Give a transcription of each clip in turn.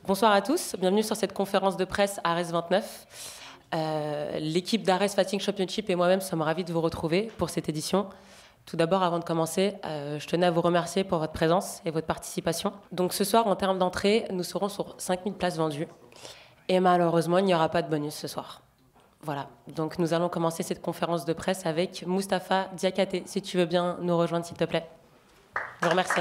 Bonsoir à tous, bienvenue sur cette conférence de presse Ares 29. L'équipe d'Ares Fighting Championship et moi-même sommes ravis de vous retrouver pour cette édition. Tout d'abord, avant de commencer, je tenais à vous remercier pour votre présence et votre participation. Donc ce soir, en termes d'entrée, nous serons sur 5000 places vendues. Et malheureusement, il n'y aura pas de bonus ce soir. Voilà, donc nous allons commencer cette conférence de presse avec Moustapha Diakhaté. Si tu veux bien nous rejoindre, s'il te plaît. Je vous remercie.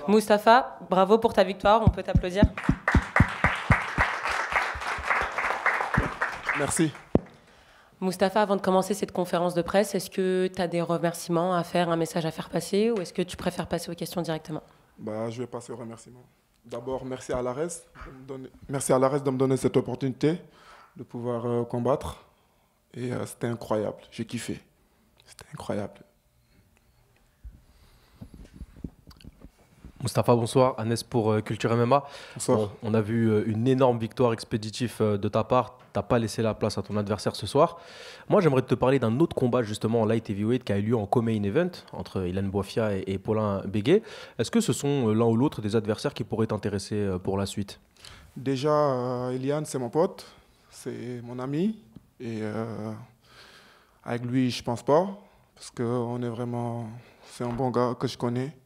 Moustapha, bravo pour ta victoire, on peut t'applaudir. Merci. Moustapha, avant de commencer cette conférence de presse, est-ce que tu as des remerciements à faire, un message à faire passer, ou est-ce que tu préfères passer aux questions directement? Je vais passer aux remerciements. D'abord, merci à l'Ares de me donner cette opportunité de pouvoir combattre. Et c'était incroyable, j'ai kiffé. C'était incroyable. Moustapha, bonsoir. Anes pour Culture MMA. Bonsoir. Bon, on a vu une énorme victoire expéditive de ta part. Tu n'as pas laissé la place à ton adversaire ce soir. Moi, j'aimerais te parler d'un autre combat justement en light heavyweight qui a eu lieu en co-main event entre Ilan Boifia et Paulin Béguet. Est-ce que ce sont l'un ou l'autre des adversaires qui pourraient t'intéresser pour la suite? Déjà, Eliane, c'est mon pote, c'est mon ami. Et avec lui, je pense pas, parce que c'est un bon gars que je connais.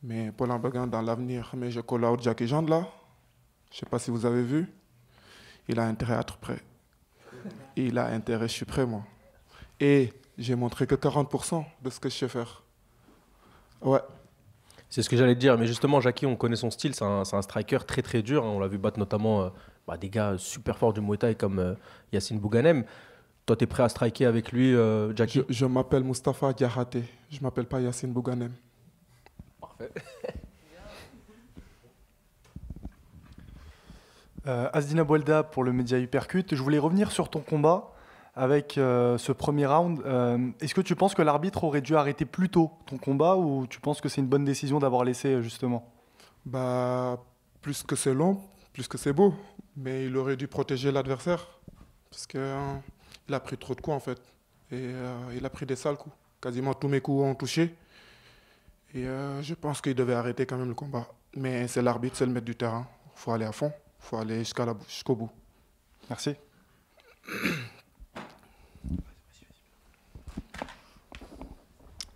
Mais Paulin Béguet, dans l'avenir, mais je call out Jackie Jean là. Je sais pas si vous avez vu. Il a intérêt à être prêt. Il a intérêt, je suis prêt, moi. Et j'ai montré que 40% de ce que je sais faire. Ouais. C'est ce que j'allais te dire. Mais justement, Jackie, on connaît son style. C'est un striker très très dur. On l'a vu battre notamment des gars super forts du Muay Thai comme Yacine Bouganem. Toi, tu es prêt à striker avec lui, Jackie? Je m'appelle Moustapha Diakhaté. Je ne m'appelle pas Yacine Bouganem. Parfait. Asdina Bouelda pour le média Hypercute. Je voulais revenir sur ton combat avec ce premier round. Est-ce que tu penses que l'arbitre aurait dû arrêter plus tôt ton combat ou tu penses que c'est une bonne décision d'avoir laissé justement? Plus que c'est long, plus que c'est beau. Mais il aurait dû protéger l'adversaire parce qu'il a pris trop de coups en fait. Et il a pris des sales coups. Quasiment tous mes coups ont touché. Et je pense qu'il devait arrêter quand même le combat. Mais c'est l'arbitre, c'est le maître du terrain. Il faut aller à fond. Il faut aller jusqu'au bout. Merci.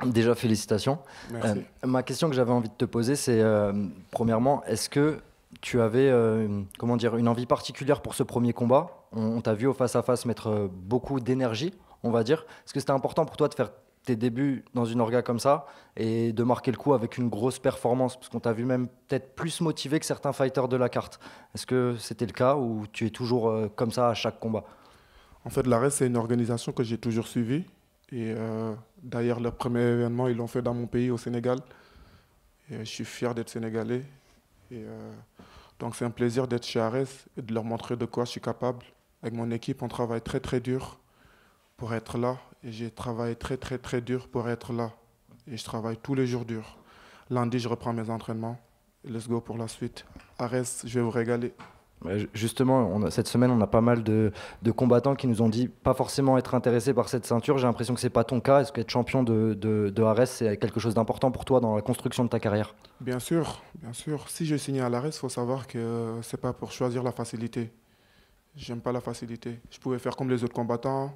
Déjà, félicitations. Merci. Ma question que j'avais envie de te poser, c'est premièrement, est-ce que tu avais une envie particulière pour ce premier combat? On t'a vu au face-à-face mettre beaucoup d'énergie, on va dire. Est-ce que c'était important pour toi de faire tes débuts dans une orga comme ça et de marquer le coup avec une grosse performance? Parce qu'on t'a vu même peut-être plus motivé que certains fighters de la carte. Est-ce que c'était le cas ou tu es toujours comme ça à chaque combat? En fait, l'ARES, c'est une organisation que j'ai toujours suivie. Et d'ailleurs, leur premier événement, ils l'ont fait dans mon pays, au Sénégal. Et je suis fier d'être sénégalais. Et donc, c'est un plaisir d'être chez ARES et de leur montrer de quoi je suis capable. Avec mon équipe, on travaille très, très dur pour être là. Et j'ai travaillé très, très, très dur pour être là. Et je travaille tous les jours dur. Lundi, je reprends mes entraînements. Et let's go pour la suite. ARES, je vais vous régaler. Justement, cette semaine, on a pas mal de combattants qui nous ont dit pas forcément être intéressés par cette ceinture. J'ai l'impression que ce n'est pas ton cas. Est-ce qu'être champion de ARES, c'est quelque chose d'important pour toi dans la construction de ta carrière? Bien sûr, bien sûr. Si j'ai signé à l'ARES, il faut savoir que ce n'est pas pour choisir la facilité. J'aime pas la facilité. Je pouvais faire comme les autres combattants.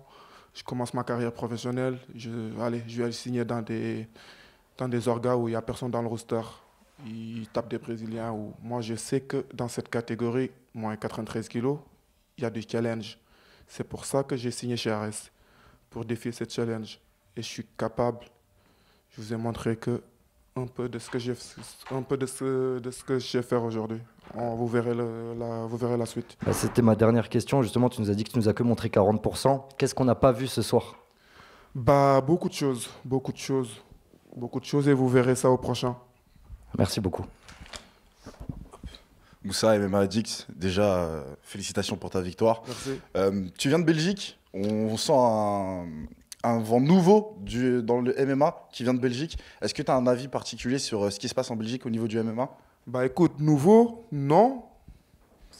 Je commence ma carrière professionnelle. Je vais aller signer dans des orgas où il n'y a personne dans le roster. Ils tapent des Brésiliens. Moi, je sais que dans cette catégorie, moins 93 kilos, il y a des challenges. C'est pour ça que j'ai signé chez ARES, pour défier cette challenge. Et je suis capable. Je vous ai montré que un peu de ce que je sais faire aujourd'hui. Vous verrez la suite. C'était ma dernière question. Justement, tu nous as dit que tu nous as que montré 40%. Qu'est-ce qu'on n'a pas vu ce soir? Beaucoup de choses. Beaucoup de choses et vous verrez ça au prochain. Merci beaucoup. Moussa MMA Addict, déjà, félicitations pour ta victoire. Merci. Tu viens de Belgique, on sent un vent nouveau dans le MMA qui vient de Belgique. Est-ce que tu as un avis particulier sur ce qui se passe en Belgique au niveau du MMA? Écoute, nouveau, non.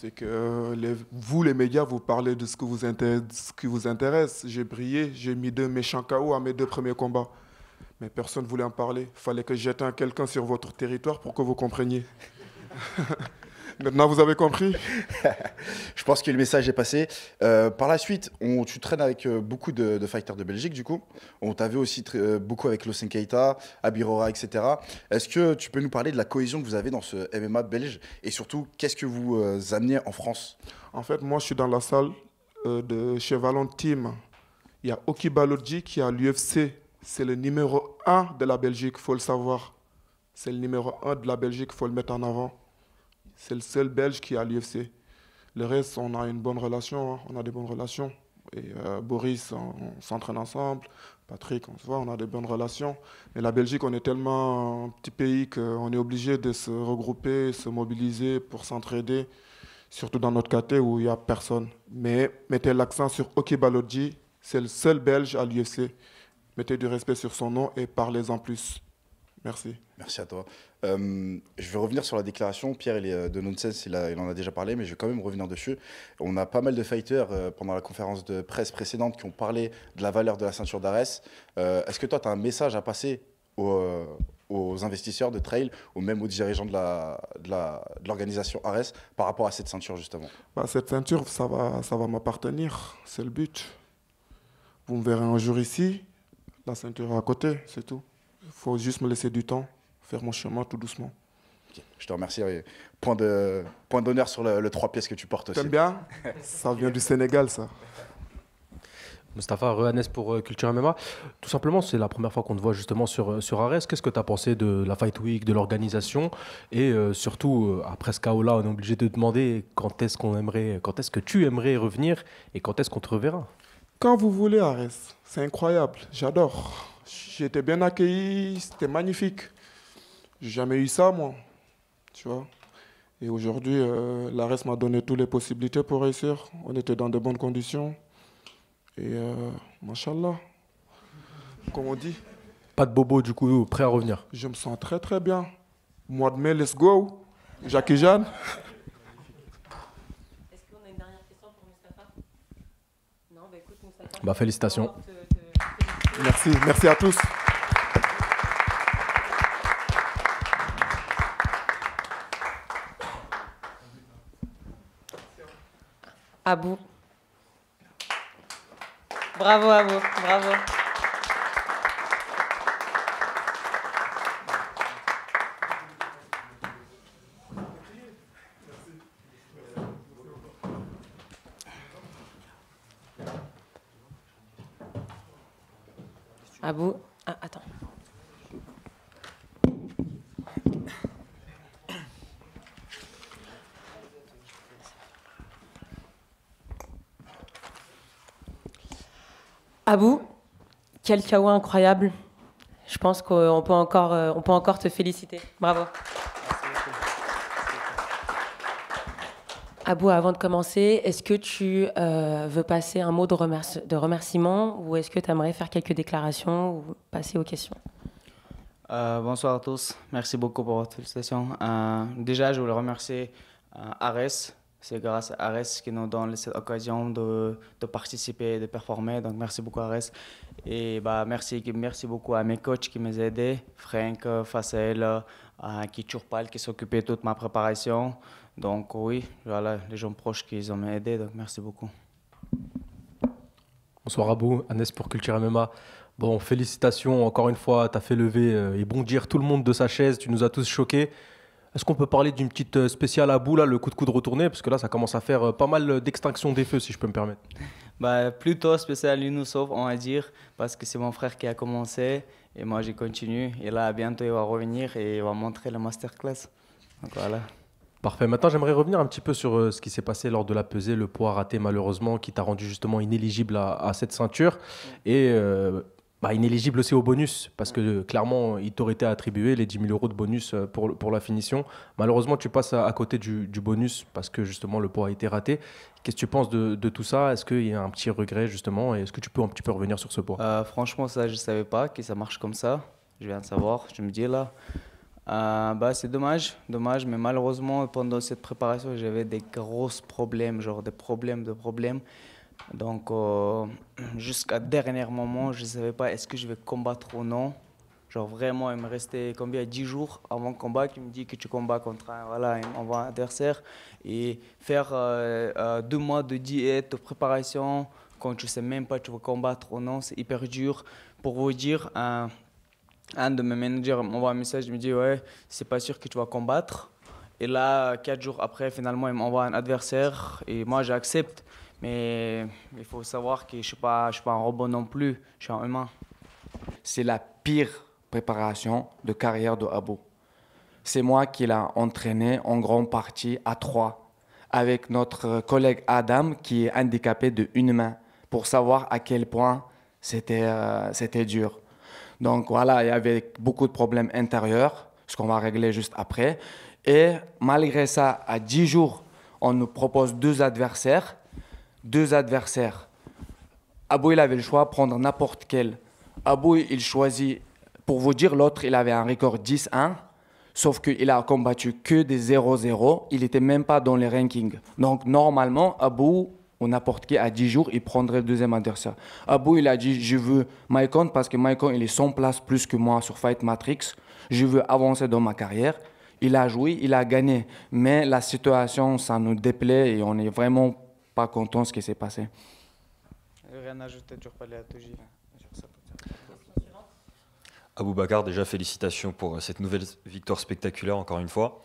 C'est que vous, les médias, vous parlez de ce qui vous intéresse. J'ai brillé, j'ai mis 2 méchants KO à mes 2 premiers combats. Mais personne ne voulait en parler. Il fallait que j'éteigne quelqu'un sur votre territoire pour que vous compreniez. Maintenant, vous avez compris? Je pense que le message est passé. Par la suite, tu traînes avec beaucoup de fighters de Belgique, du coup. On t'a vu aussi beaucoup avec Losen Keita, Abirora, etc. Est-ce que tu peux nous parler de la cohésion que vous avez dans ce MMA belge? Et surtout, qu'est-ce que vous amenez en France? En fait, moi, je suis dans la salle de chez Valon Team. Il y a Oki Balodji qui est à l'UFC. C'est le numéro 1 de la Belgique, il faut le savoir. C'est le numéro 1 de la Belgique, il faut le mettre en avant. C'est le seul Belge qui est à l'UFC. Le reste, on a une bonne relation, hein. On a des bonnes relations. Et Boris, on s'entraîne ensemble. Patrick, on se voit, on a des bonnes relations. Mais la Belgique, on est tellement un petit pays qu'on est obligé de se regrouper, se mobiliser pour s'entraider, surtout dans notre caté où il n'y a personne. Mais mettez l'accent sur Oki Balodji, c'est le seul Belge à l'UFC. Mettez du respect sur son nom et parlez-en plus. Merci. Merci à toi. Je vais revenir sur la déclaration. Pierre, il est de Nonsense, il en a déjà parlé, mais je vais quand même revenir dessus. On a pas mal de fighters pendant la conférence de presse précédente qui ont parlé de la valeur de la ceinture d'Ares. Est-ce que toi, tu as un message à passer aux investisseurs de trail ou même aux dirigeants de l'organisation Ares par rapport à cette ceinture, justement? Cette ceinture, ça va m'appartenir. C'est le but. Vous me verrez un jour ici, la ceinture à côté, c'est tout. Il faut juste me laisser du temps, faire mon chemin tout doucement. Okay. Je te remercie. Point d'honneur sur le 3 pièces que tu portes aussi. T'aimes bien? Ça vient du Sénégal, ça. Mustapha, Rehanes pour Culture MMA. Tout simplement, c'est la première fois qu'on te voit justement sur Ares. Qu'est-ce que tu as pensé de la Fight Week, de l'organisation? Et surtout, après ce KO-là, on est obligé de demander quand est-ce que tu aimerais revenir et quand est-ce qu'on te reverra? Quand vous voulez, Ares. C'est incroyable. J'adore. J'ai été bien accueilli, c'était magnifique. J'ai jamais eu ça, moi. Tu vois. Et aujourd'hui, l'ARES m'a donné toutes les possibilités pour réussir. On était dans de bonnes conditions. Et machallah, comme on dit. Pas de bobo, du coup, prêt à revenir? Je me sens très très bien. Mois de mai, let's go. Jacques et Jeanne. Est-ce qu'on a une dernière question pour Mustapha? Non, bah écoute, Mustapha. Félicitations. Merci à tous. Abou. Bravo Abou, bravo. Abou, attends. Abou, quel KO incroyable. Je pense qu'on peut encore te féliciter. Bravo. Abou, avant de commencer, est-ce que tu veux passer un mot de remerciement ou est-ce que tu aimerais faire quelques déclarations ou passer aux questions? Bonsoir à tous. Merci beaucoup pour votre félicitation. Déjà, je voulais remercier Ares. C'est grâce à Ares qui nous donne cette occasion de participer et de performer. Donc, merci beaucoup Ares. Et merci beaucoup à mes coachs qui m'ont aidé, Frank, Facel, Kichurpal qui s'occupait de toute ma préparation. Donc oui, voilà, les gens proches qui m'ont aidé. Donc merci beaucoup. Bonsoir Abou, Anes pour Culture MMA. Bon, félicitations encore une fois, tu as fait lever et bondir tout le monde de sa chaise, tu nous as tous choqués. Est-ce qu'on peut parler d'une petite spéciale Abou, là, le coup de coude retourné? Parce que là, ça commence à faire pas mal d'extinction des feux, si je peux me permettre. Plutôt spécial Younoussov, on va dire, parce que c'est mon frère qui a commencé et moi j'ai continué. Et là, bientôt, il va revenir et il va montrer la masterclass. Donc voilà. Parfait. Maintenant, j'aimerais revenir un petit peu sur ce qui s'est passé lors de la pesée, le poids raté malheureusement, qui t'a rendu justement inéligible à cette ceinture. Et inéligible aussi au bonus, parce que clairement, il t'aurait été attribué les 10 000 € de bonus pour la finition. Malheureusement, tu passes à côté du bonus parce que justement, le poids a été raté. Qu'est-ce que tu penses de tout ça? Est-ce qu'il y a un petit regret justement? Et est-ce que tu peux un petit peu revenir sur ce poids? Franchement, ça, je ne savais pas que ça marche comme ça. Je viens de savoir, je me dis là. C'est dommage, mais malheureusement, pendant cette préparation, j'avais des gros problèmes, genre des problèmes de problèmes. Donc, jusqu'à dernier moment, je ne savais pas est-ce que je vais combattre ou non. Genre vraiment, il me restait combien 10 jours avant le combat qui me dit que tu combats contre un adversaire. Et faire 2 mois de diète, de préparation, quand tu ne sais même pas si tu vas combattre ou non, c'est hyper dur. Pour vous dire, un de mes managers m'envoie un message, il me dit ouais, c'est pas sûr que tu vas combattre. Et là, 4 jours après, finalement, il m'envoie un adversaire et moi j'accepte. Mais il faut savoir que je suis pas un robot non plus, je suis un humain. C'est la pire préparation de carrière de Abou. C'est moi qui l'ai entraîné en grande partie à 3, avec notre collègue Adam qui est handicapé de une main, pour savoir à quel point c'était dur. Donc voilà, il y avait beaucoup de problèmes intérieurs, ce qu'on va régler juste après. Et malgré ça, à 10 jours, on nous propose 2 adversaires. Abou, il avait le choix de prendre n'importe quel. Abou, il choisit, pour vous dire, l'autre, il avait un record 10-1, sauf qu'il a combattu que des 0-0. Il n'était même pas dans les rankings. Donc normalement, Abou, ou n'importe qui, à 10 jours, il prendrait le deuxième adversaire. Abou, il a dit, je veux Maicon parce que Maicon, il est 100 places plus que moi sur Fight Matrix. Je veux avancer dans ma carrière. Il a joué, il a gagné. Mais la situation, ça nous déplaît et on n'est vraiment pas content de ce qui s'est passé. Rien à ajouter, toujours pas à Touji. Aboubacar, déjà félicitations pour cette nouvelle victoire spectaculaire encore une fois.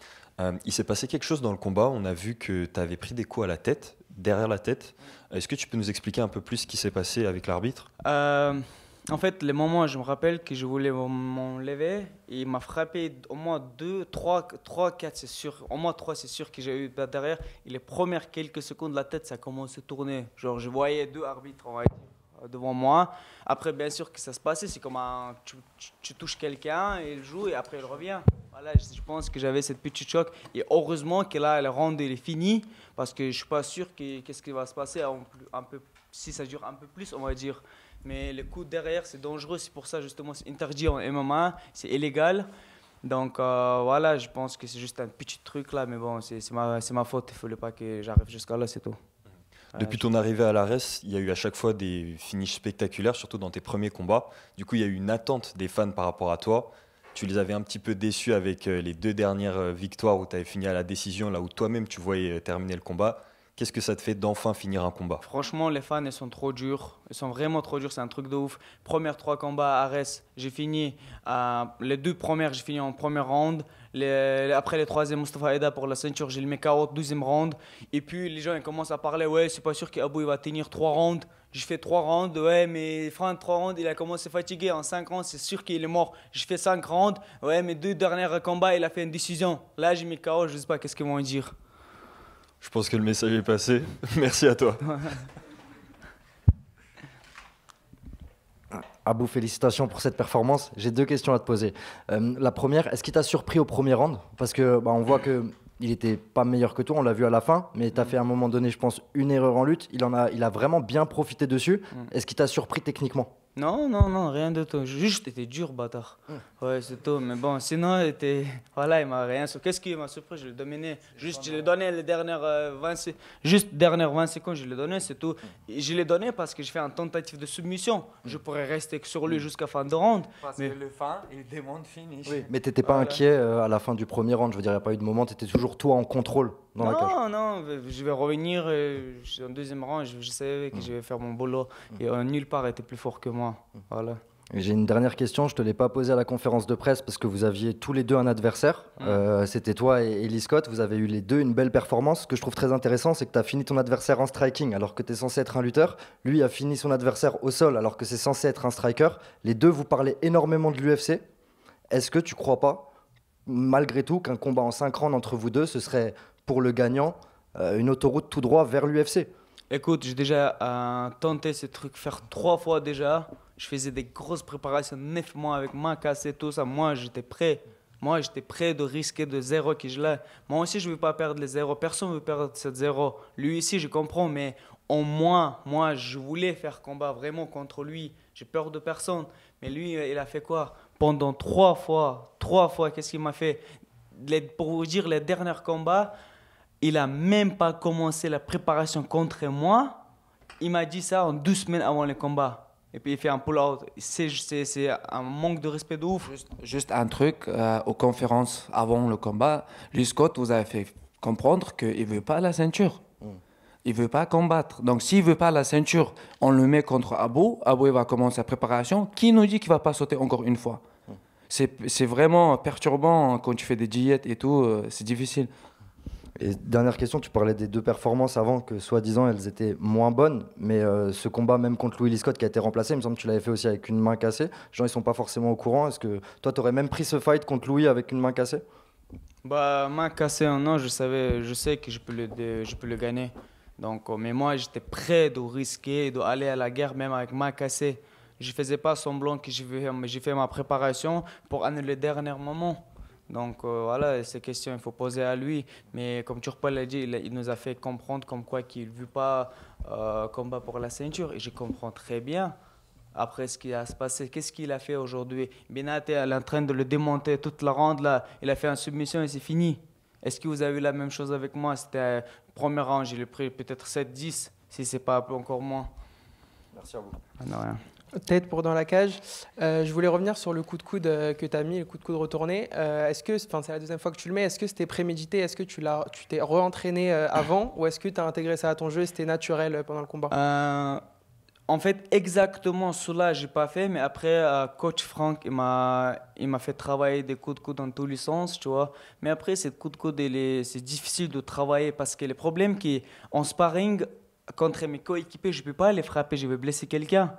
Il s'est passé quelque chose dans le combat, on a vu que tu avais pris des coups à la tête, derrière la tête. Est-ce que tu peux nous expliquer un peu plus ce qui s'est passé avec l'arbitre? En fait, les moments où je me rappelle que je voulais m'enlever, il m'a frappé au moins 2, 3, 4, c'est sûr. Au moins 3, c'est sûr que j'ai eu derrière. Et les premières quelques secondes, la tête, ça commence à tourner. Genre, je voyais 2 arbitres, on va dire, devant moi. Après, bien sûr que ça se passait, c'est comme tu touches quelqu'un, il joue et après il revient. Voilà, je pense que j'avais cette petite choc. Et heureusement que là, le round, il est fini, parce que je ne suis pas sûr qu'est-ce qui va se passer un peu, si ça dure un peu plus, on va dire. Mais le coup derrière, c'est dangereux. C'est pour ça, justement, c'est interdit en MMA. C'est illégal. Donc, voilà, je pense que c'est juste un petit truc là. Mais bon, c'est ma faute. Il ne fallait pas que j'arrive jusqu'à là, c'est tout. Depuis ton arrivée à l'ARES, il y a eu à chaque fois des finishes spectaculaires, surtout dans tes premiers combats. Du coup, il y a eu une attente des fans par rapport à toi. Tu les avais un petit peu déçus avec les 2 dernières victoires où tu avais fini à la décision, là où toi-même tu voyais terminer le combat. Qu'est-ce que ça te fait d'enfin finir un combat? Franchement, les fans, ils sont trop durs. Ils sont vraiment trop durs, c'est un truc de ouf. Premières 3 combats à Arès, j'ai fini. Les 2 premières, j'ai fini en premier round. Après les 3e, Mustafa Eda pour la ceinture, j'ai le mis KO, 12e round. Et puis les gens ils commencent à parler, ouais, c'est pas sûr qu'Abou il va tenir 3 rounds. J'ai fait 3 rounds, ouais, mais fin de 3 rounds, il a commencé fatigué. En 5 rounds, c'est sûr qu'il est mort. J'ai fait 5 rounds, ouais, mais 2 derniers combats, il a fait une décision. Là, j'ai mis KO, je sais pas qu'est-ce qu'ils vont dire. Je pense que le message est passé. Merci à toi. Abou, félicitations pour cette performance. J'ai 2 questions à te poser. La première, est-ce qu'il t'a surpris au premier round? Parce que on voit qu'il n'était pas meilleur que toi, on l'a vu à la fin, mais tu as fait à un moment donné, je pense, une erreur en lutte. Il a vraiment bien profité dessus. Est-ce qu'il t'a surpris techniquement? Non, rien de tout. Juste, était dur, bâtard. Ouais, c'est tout. Mais bon, sinon, voilà, il m'a rien surpris. Qu'est-ce qui m'a surpris? Je l'ai dominé. Juste, je l'ai donné les dernières 20 secondes. Juste, dernières 20 secondes, je l'ai donné, c'est tout. Et je l'ai donné parce que je fais une tentative de submission. Je pourrais rester sur lui jusqu'à fin de round. Parce que le fin, il demande finish. Oui, mais tu n'étais pas inquiet à la fin du premier round? Je veux dire, il n'y a pas eu de moment, tu étais toujours toi en contrôle dans la cage? Non, je vais revenir. En 2e round, je savais que je vais faire mon boulot. Et nulle part était plus fort que moi. Voilà. J'ai une dernière question, je ne te l'ai pas posée à la conférence de presse parce que vous aviez tous les 2 un adversaire. C'était toi et Lee Scott, vous avez eu les 2 une belle performance. Ce que je trouve très intéressant, c'est que tu as fini ton adversaire en striking alors que tu es censé être un lutteur. Lui a fini son adversaire au sol alors que c'est censé être un striker. Les 2, vous parlez énormément de l'UFC. Est-ce que tu ne crois pas, malgré tout, qu'un combat en 5 rounds entre vous 2, ce serait pour le gagnant une autoroute tout droit vers l'UFC? Écoute, j'ai déjà tenté ce truc, faire 3 fois déjà. Je faisais des grosses préparations, 9 mois avec ma cassette, tout ça. Moi, j'étais prêt. Moi, j'étais prêt de risquer de 0 que je l'ai. Moi aussi, je ne veux pas perdre les 0. Personne ne veut perdre cette 0. Lui ici, je comprends, mais au moins, moi, je voulais faire combat vraiment contre lui. J'ai peur de personne. Mais lui, il a fait quoi? pendant 3 fois, qu'est-ce qu'il m'a fait? Pour vous dire, les derniers combats, il a même pas commencé la préparation contre moi. Il m'a dit ça en 2 semaines avant le combat. Et puis il fait un pull-out. C'est un manque de respect de ouf. Juste un truc, aux conférences avant le combat, Lee Scott vous avez fait comprendre qu'il ne veut pas la ceinture. Il ne veut pas combattre. Donc s'il ne veut pas la ceinture, on le met contre Abou. Abou il va commencer sa préparation. Qui nous dit qu'il ne va pas sauter encore une fois? C'est vraiment perturbant quand tu fais des diètes et tout, c'est difficile. Et dernière question, tu parlais des 2 performances avant que soi-disant elles étaient moins bonnes, mais ce combat même contre Louis Scott qui a été remplacé, il me semble que tu l'avais fait aussi avec une main cassée. Les gens ils sont pas forcément au courant. Est-ce que toi tu aurais même pris ce fight contre Louis avec une main cassée? Bah, main cassée ou non, je sais que je peux le gagner. Donc, mais moi, j'étais prêt de risquer, d'aller à la guerre même avec main cassée. Je ne faisais pas semblant que j'ai fait ma préparation pour annuler le dernier moment. Donc voilà, ces questions, il faut poser à lui. Mais comme Turpal l'a dit, il nous a fait comprendre comme quoi qu'il ne veut pas combat pour la ceinture. Et je comprends très bien. Après ce qui va se passer, qu'est-ce qu'il a fait aujourd'hui? Benate est en train de le démonter toute la ronde là. Il a fait une submission et c'est fini. Est-ce que vous avez eu la même chose avec moi? C'était le premier round, j'ai pris peut-être 7-10, si ce n'est pas encore moins. Merci à vous. Ah, non, rien. Tête pour dans la cage. Je voulais revenir sur le coup de coude que tu as mis, le coup de coude retourné. C'est la deuxième fois que tu le mets. Est-ce que c'était prémédité? Est-ce que tu t'es re-entraîné avant? Ou est-ce que tu as intégré ça à ton jeu et c'était naturel pendant le combat? En fait, exactement cela, je n'ai pas fait. Mais après, coach Frank, il m'a fait travailler des coups de coude dans tous les sens, tu vois. Mais après, ces coups de coude, c'est difficile de travailler parce que le problème est qu'en sparring, contre mes coéquipiers, je ne peux pas les frapper, je vais blesser quelqu'un.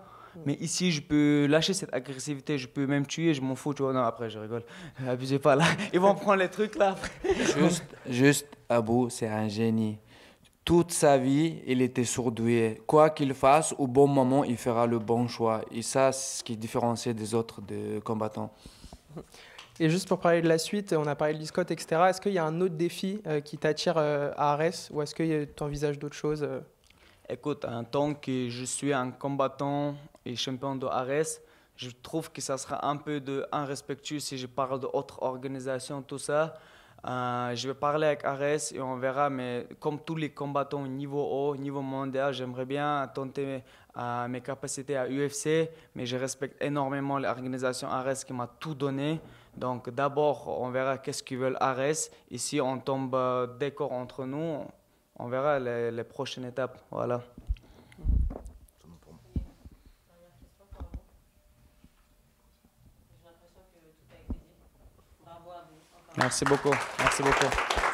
Mais ici, je peux lâcher cette agressivité, je peux même tuer, je m'en fous, tu vois. Non, après, je rigole. Abusez pas là. Ils vont prendre les trucs là après. Juste, Abou, c'est un génie. Toute sa vie, il était surdoué. Quoi qu'il fasse, au bon moment, il fera le bon choix. Et ça, c'est ce qui différencie des autres combattants. Et juste pour parler de la suite, on a parlé de Scott, etc. Est-ce qu'il y a un autre défi qui t'attire à Arès ou est-ce que tu envisages d'autres choses Écoute, en tant que je suis un combattant et champion de Arès, je trouve que ça sera un peu irrespectueux si je parle d'autres organisations, tout ça. Je vais parler avec Arès et on verra, mais comme tous les combattants au niveau haut, niveau mondial, j'aimerais bien tenter mes capacités à UFC, mais je respecte énormément l'organisation Arès qui m'a tout donné. Donc d'abord, on verra qu'est-ce qu'ils veulent Arès. Et si on tombe d'accord entre nous, on verra les prochaines étapes. Voilà. Merci beaucoup. Merci beaucoup.